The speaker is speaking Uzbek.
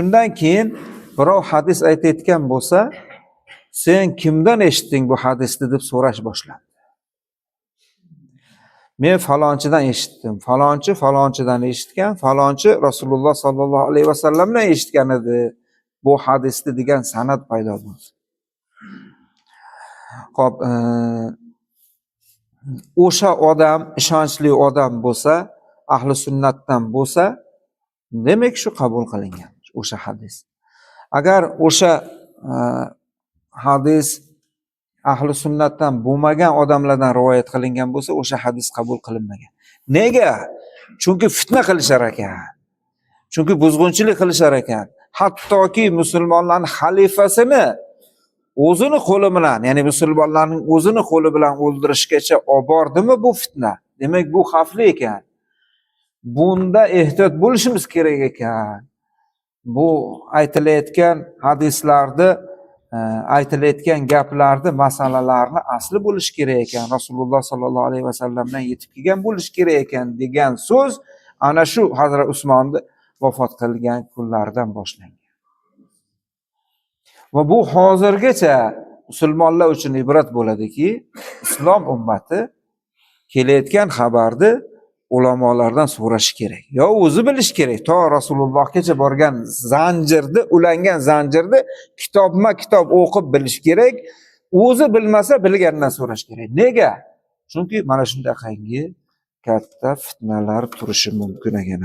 Shundan keyin birov hadis aytayotgan bo'lsa, sen kimdan eshitding bu hadisni deb so'rash boshlandi. Men falonchidan eshitdim, falonchi falonchidan eshitgan, falonchi Rasululloh sollallohu alayhi vasallamdan eshitgan edi bu hadisni degan sanad paydo bo'ldi. Xo'p, o'sha odam ishonchli odam bo'lsa, ahli sunnatdan bo'lsa, demak shu qabul qilingan o'sha hadis. Agar o'sha hadis ahli sunnatdan bo'lmagan odamlardan rivoyat qilingan bo'lsa, o'sha hadis qabul qilinmagan. Nega? Chunki fitna qilishar ekan. Chunki buzg'unchilik qilishar ekan. Hattoki musulmonlarning xalifasini o'zini qo'li bilan, ya'ni musulmonlarning o'zini qo'li bilan o'ldirishgacha olib bordimi bu fitna? Demak, bu xavfli ekan. Bunda ehtiyot bo'lishimiz kerak ekan. Bu aytilayotgan hadislarda aytilayotgan gaplarni, masalalarni asli bo'lish kerak ekan. Rasululloh sollallohu alayhi vasallamdan yetib kelgan bo'lish kerak ekan degan so'z ana shu Hazrat Usmonni vafot qilgan kunlardan boshlangan. Va bu hozirgacha musulmonlar uchun ibrat bo'ladiki, islom ummati kelayotgan xabarni ulamolardan so'rash kerak. Yo o'zi bilish kerak. To Rasulullohgacha borgan zanjirni, ulangan zanjirni kitobma-kitob o'qib bilish kerak. O'zi bilmasa bilgandan so'rash kerak. Nega? Chunki mana shunday qangi katta fitnalar turishi mumkin ekan.